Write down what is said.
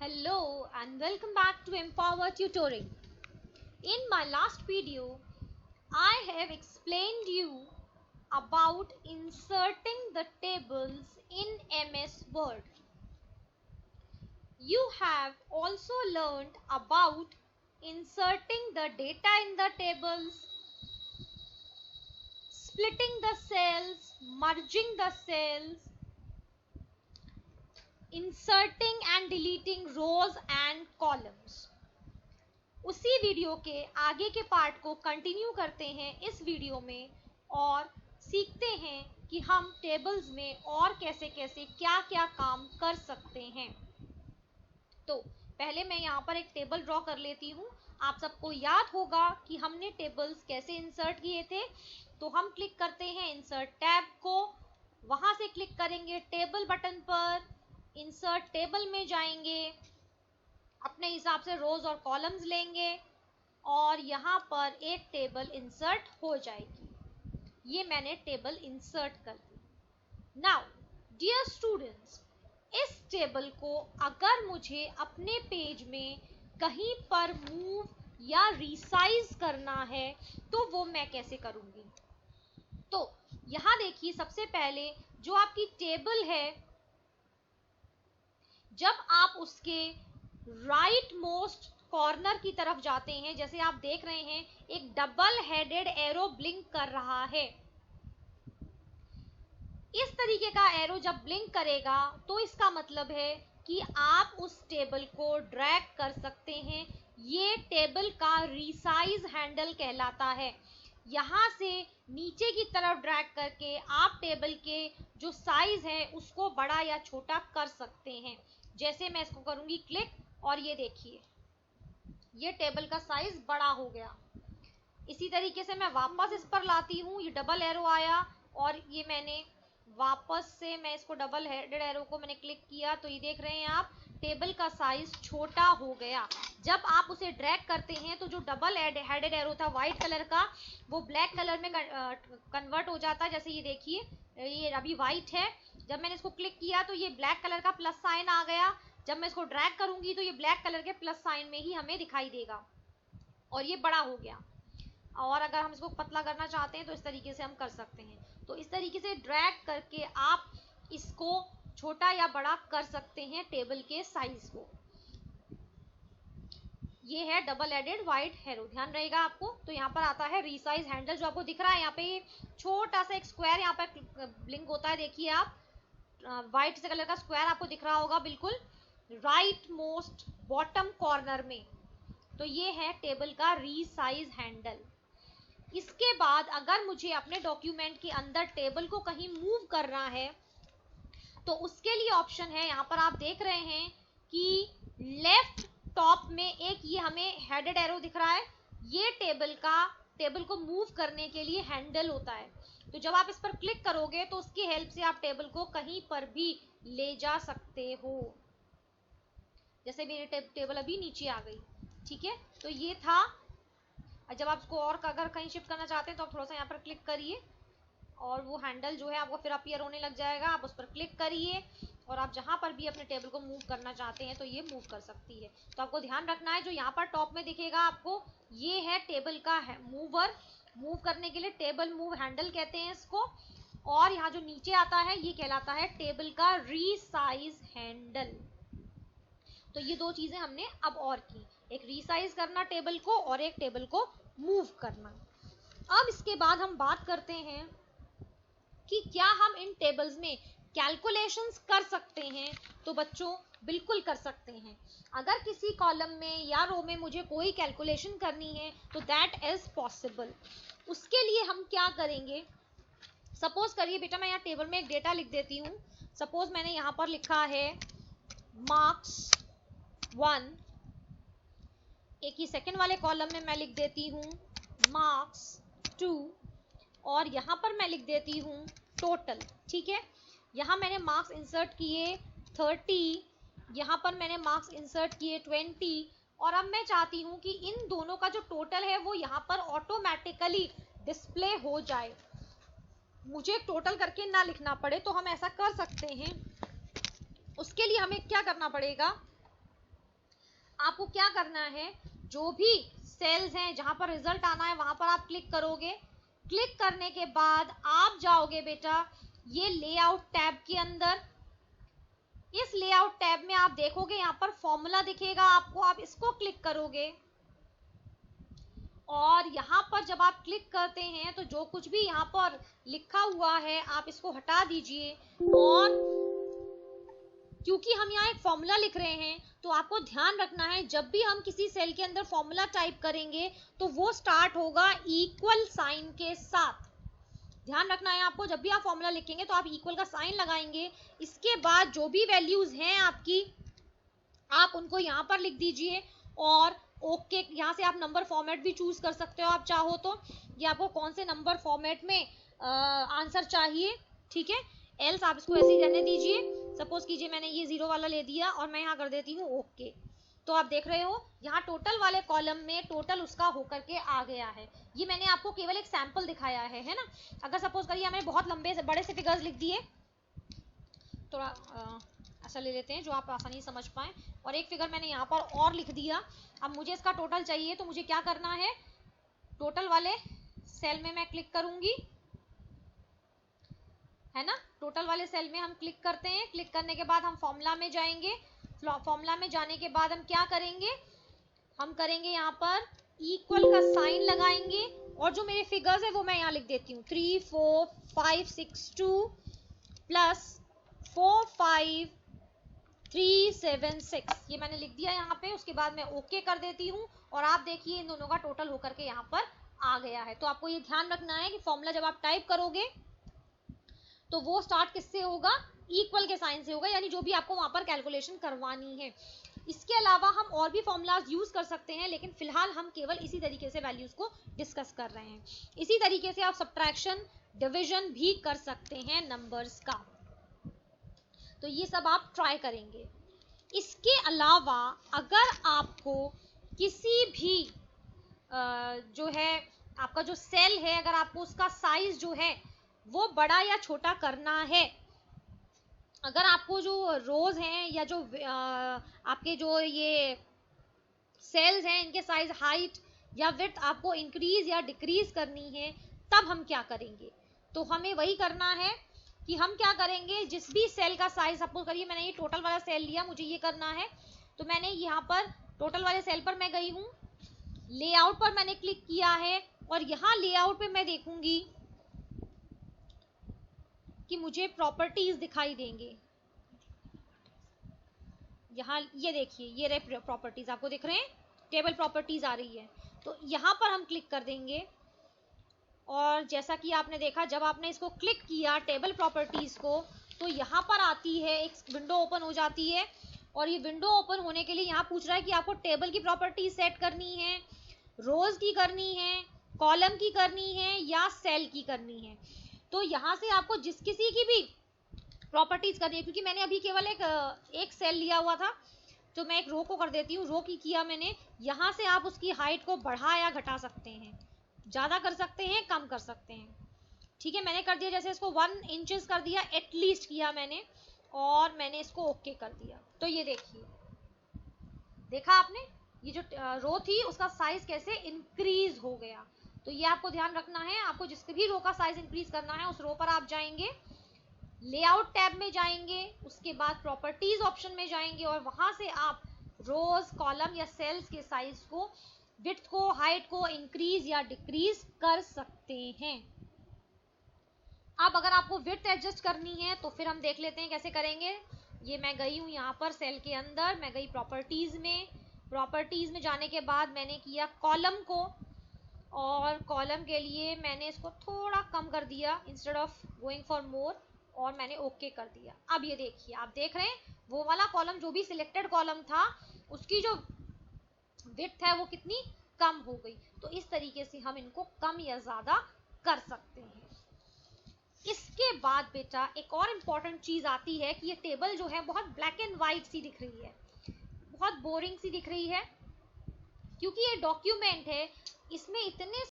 Hello and welcome back to Empower Tutoring. In my last video, I have explained you about inserting the tables in MS Word. You have also learned about inserting the data in the tables, splitting the cells, merging the cells, inserting and deleting rows and columns. उसी video के आगे के part को continue करते हैं इस video में और सीखते हैं कि हम टेबल्स में और कैसे कैसे क्या क्या काम कर सकते हैं। तो पहले मैं यहाँ पर एक टेबल ड्रॉ कर लेती हूँ। आप सबको याद होगा कि हमने टेबल्स कैसे इंसर्ट किए थे। तो हम क्लिक करते हैं इंसर्ट टैब को, वहां से क्लिक करेंगे टेबल बटन पर, इंसर्ट टेबल में जाएंगे, अपने हिसाब से रोज और कॉलम्स लेंगे और यहाँ पर एक टेबल इंसर्ट हो जाएगी। ये मैंने टेबल इंसर्ट कर दी। नाउ डियर स्टूडेंट्स, इस टेबल को अगर मुझे अपने पेज में कहीं पर मूव या रिसाइज करना है तो वो मैं कैसे करूंगी। तो यहाँ देखिए, सबसे पहले जो आपकी टेबल है, जब आप उसके राइट मोस्ट कॉर्नर की तरफ जाते हैं, जैसे आप देख रहे हैं एक डबल हेडेड एरो ब्लिंक कर रहा है। इस तरीके का एरो जब ब्लिंक करेगा तो इसका मतलब है कि आप उस टेबल को ड्रैग कर सकते हैं। ये टेबल का रिसाइज हैंडल कहलाता है। यहाँ से नीचे की तरफ ड्रैग करके आप टेबल के जो साइज है उसको बड़ा या छोटा कर सकते हैं। जैसे मैं इसको करूंगी क्लिक और ये देखिए ये टेबल का साइज बड़ा हो गया। इसी तरीके से मैं वापस इस पर लाती हूँ, ये डबल एरो आया और ये मैंने वापस से मैं इसको डबल हेडेड एरो को मैंने क्लिक किया तो ये देख रहे हैं आप टेबल का साइज छोटा हो गया। जब आप उसे ड्रैग करते हैं तो जो डबल हेडेड एरो था व्हाइट कलर का वो ब्लैक कलर में कन्वर्ट हो जाता है। जैसे ये देखिए ये अभी व्हाइट है, जब मैंने इसको क्लिक किया तो ये ब्लैक कलर का प्लस साइन आ गया। जब मैं इसको ड्रैग करूंगी तो ये ब्लैक कलर के प्लस साइन में ही हमें दिखाई देगा और ये बड़ा हो गया। और अगर हम इसको पतला करना चाहते हैं तो इस तरीके से हम कर सकते हैं। तो इस तरीके से ड्रैग करके आप इसको छोटा या बड़ा कर सकते हैं टेबल के साइज को। ये है डबल एडेड व्हाइट एरो, ध्यान रहेगा आपको। तो यहाँ पर आता है रीसाइज हैंडल जो आपको दिख रहा है। यहाँ पे छोटा सा एक स्क्वायर यहाँ पर ब्लिंक होता है, देखिए आप व्हाइट से कलर का स्क्वायर आपको दिख रहा होगा बिल्कुल राइट मोस्ट बॉटम कॉर्नर में। तो ये है टेबल का रीसाइज हैंडल। इसके बाद अगर मुझे अपने डॉक्यूमेंट के अंदर टेबल को कहीं मूव करना है तो उसके लिए ऑप्शन है, यहाँ पर आप देख रहे हैं कि लेफ्ट टॉप में एक ये हमें हेडेड एरो दिख रहा है। ये टेबल को मूव करने के लिए हैंडल होता है। तो जब आप इस पर क्लिक करोगे तो उसकी हेल्प से आप टेबल को कहीं पर भी ले जा सकते हो। जैसे मेरी टेबल अभी नीचे आ गई, ठीक है। तो ये था। जब आप इसको और अगर कहीं शिफ्ट करना चाहते हैं तो आप थोड़ा सा यहाँ पर क्लिक करिए और वो हैंडल जो है आपको फिर अपीयर होने लग जाएगा। आप उस पर क्लिक करिए और आप जहां पर भी अपने टेबल को मूव करना चाहते हैं तो ये मूव कर सकती है। तो आपको ध्यान रखना है, जो यहाँ पर टॉप में दिखेगा आपको ये है टेबल का मूवर। मूव करने के लिए टेबल मूव हैंडल कहते हैं इसको। और यहाँ जो नीचे आता है ये कहलाता है टेबल का रीसाइज हैंडल। तो ये दो चीजें हमने अब और की, एक रीसाइज करना टेबल को और एक टेबल को मूव करना। अब इसके बाद हम बात करते हैं कि क्या हम इन टेबल्स में कैलकुलेशंस कर सकते हैं। तो बच्चों बिल्कुल कर सकते हैं। अगर किसी कॉलम में या रो में मुझे कोई कैलकुलेशन करनी है तो दैट इज पॉसिबल। उसके लिए हम क्या करेंगे, सपोज करिए बेटा मैं यहाँ टेबल में एक डेटा लिख देती हूँ। सपोज मैंने यहाँ पर लिखा है मार्क्स 1, एक ही सेकंड वाले कॉलम में मैं लिख देती हूँ मार्क्स 2 और यहाँ पर मैं लिख देती हूँ टोटल, ठीक है। यहाँ मैंने मार्क्स इंसर्ट किए 30, यहाँ पर मैंने मार्क्स इंसर्ट किए 20 और अब मैं चाहती हूँ कि इन दोनों का जो टोटल है वो यहाँ पर ऑटोमेटिकली डिस्प्ले हो जाए, मुझे टोटल करके ना लिखना पड़े। तो हम ऐसा कर सकते हैं। उसके लिए हमें क्या करना पड़ेगा, आपको क्या करना है, जो भी सेल्स हैं जहां पर रिजल्ट आना है वहां पर आप क्लिक करोगे। क्लिक करने के बाद आप जाओगे बेटा ये लेआउट टैब के अंदर। इस लेआउट टैब में आप देखोगे यहाँ पर फॉर्मूला दिखेगा आपको, आप इसको क्लिक करोगे और यहाँ पर जब आप क्लिक करते हैं तो जो कुछ भी यहाँ पर लिखा हुआ है आप इसको हटा दीजिए। और क्योंकि हम यहाँ एक फॉर्मूला लिख रहे हैं तो आपको ध्यान रखना है जब भी हम किसी सेल के अंदर फॉर्मूला टाइप करेंगे तो वो स्टार्ट होगा इक्वल साइन के साथ। ध्यान रखना है आपको, जब भी आप फॉर्मूला लिखेंगे तो आप इक्वल का साइन लगाएंगे। इसके बाद जो भी वैल्यूज हैं आपकी आप उनको यहाँ पर लिख दीजिए और ओके यहाँ से आप नंबर फॉर्मेट भी चूज कर सकते हो आप चाहो तो, ये आपको कौन से नंबर फॉर्मेट में आंसर चाहिए, ठीक है। एल्स आप इसको ऐसे ही रहने दीजिए। सपोज कीजिए मैंने ये 0 वाला ले दिया और मैं यहाँ कर देती हूँ ओके। तो आप देख रहे हो यहाँ टोटल वाले कॉलम में टोटल उसका होकर के आ गया है। ये मैंने आपको केवल एक सैंपल दिखाया है ना। अगर सपोज करिए मैंने बहुत लंबे से बड़े से फिगर्स लिख दिए, थोड़ा ऐसा ले लेते हैं जो आप आसानी से समझ पाए, और एक फिगर मैंने यहाँ पर और लिख दिया। अब मुझे इसका टोटल चाहिए तो मुझे क्या करना है, टोटल वाले सेल में मैं क्लिक करूंगी, है ना। टोटल वाले सेल में हम क्लिक करते हैं। क्लिक करने के बाद हम फॉर्मूला में जाएंगे। फॉर्मूला में जाने के बाद हम क्या करेंगे, हम करेंगे यहाँ पर इक्वल का साइन लगाएंगे और जो मेरे फिगर्स है वो मैं यहाँ लिख देती हूँ 3 4 5 6 2 प्लस 4 5 3 7 6, ये मैंने लिख दिया यहाँ पे। उसके बाद मैं ओके कर देती हूँ और आप देखिए इन दोनों का टोटल होकर के यहाँ पर आ गया है। तो आपको ये ध्यान रखना है कि फॉर्मूला जब आप टाइप करोगे तो वो स्टार्ट किससे होगा, इक्वल के साइन से होगा, यानी जो भी आपको वहां पर कैलकुलेशन करवानी है। इसके अलावा हम और भी फॉर्मूलाज यूज कर सकते हैं, लेकिन फिलहाल हम केवल इसी तरीके से वैल्यूज को डिस्कस कर रहे हैं। इसी तरीके से आप सब्ट्रैक्शन डिवीजन भी कर सकते हैं नंबर्स का। तो ये सब आप ट्राई करेंगे। इसके अलावा अगर आपको किसी भी जो है आपका जो सेल है, अगर आपको उसका साइज जो है वो बड़ा या छोटा करना है, अगर आपको जो रोज हैं या जो आपके जो ये सेल्स हैं इनके साइज हाइट या विड्थ आपको इंक्रीज या डिक्रीज करनी है, तब हम क्या करेंगे, तो हमें वही करना है कि हम क्या करेंगे, जिस भी सेल का साइज, सपोज करिए मैंने ये टोटल वाला सेल लिया, मुझे ये करना है, तो मैंने यहाँ पर टोटल वाले सेल पर मैं गई हूँ, लेआउट पर मैंने क्लिक किया है और यहाँ लेआउट पे मैं देखूंगी कि मुझे प्रॉपर्टीज दिखाई देंगे। यहाँ ये देखिए ये रहे प्रॉपर्टीज, आपको दिख रहे हैं, टेबल प्रॉपर्टीज आ रही है। तो यहाँ पर हम क्लिक कर देंगे और जैसा कि आपने देखा जब आपने इसको क्लिक किया टेबल प्रॉपर्टीज को, तो यहाँ पर आती है एक विंडो ओपन हो जाती है और ये विंडो ओपन होने के लिए यहाँ पूछ रहा है कि आपको टेबल की प्रॉपर्टीज सेट करनी है, रोज की करनी है, कॉलम की करनी है या सेल की करनी है। तो यहाँ से आपको जिस किसी की भी प्रॉपर्टीज करनी है, क्योंकि मैंने अभी केवल एक सेल लिया हुआ था, तो मैं एक रो को कर देती हूँ। रो की किया मैंने, यहाँ से आप उसकी हाइट को बढ़ा या घटा सकते हैं, ज्यादा कर सकते हैं, कम कर सकते हैं, ठीक है। मैंने कर दिया, जैसे इसको 1 इंचेस कर दिया, एटलीस्ट किया मैंने, और मैंने इसको ओके कर दिया। तो ये देखिए, देखा आपने, ये जो रो थी उसका साइज कैसे इंक्रीज हो गया। तो ये आपको ध्यान रखना है, आपको जिस भी रो का साइज इंक्रीज करना है उस रो पर आप जाएंगे, लेआउट टैब में जाएंगे, उसके बाद प्रॉपर्टीज ऑप्शन में जाएंगे और वहां से आप रोज, कॉलम या सेल्स के साइज को, विड्थ को, हाइट को इंक्रीज या डिक्रीज कर सकते हैं। अब अगर आपको विड्थ एडजस्ट करनी है तो फिर हम देख लेते हैं कैसे करेंगे। ये मैं गई हूं यहाँ पर सेल के अंदर, मैं गई प्रॉपर्टीज में, प्रॉपर्टीज में जाने के बाद मैंने किया कॉलम को, और कॉलम के लिए मैंने इसको थोड़ा कम कर दिया instead of going for more, और मैंने ओके कर दिया। अब ये देखिए, आप देख रहे हैं वो वाला कॉलम जो भी सिलेक्टेड कॉलम था उसकी जो विड्थ है वो कितनी कम हो गई। तो इस तरीके से हम इनको कम या ज्यादा कर सकते हैं। इसके बाद बेटा एक और इम्पॉर्टेंट चीज आती है कि ये टेबल जो है बहुत ब्लैक एंड व्हाइट सी दिख रही है, बहुत बोरिंग सी दिख रही है, क्योंकि ये डॉक्यूमेंट है, इसमें इतने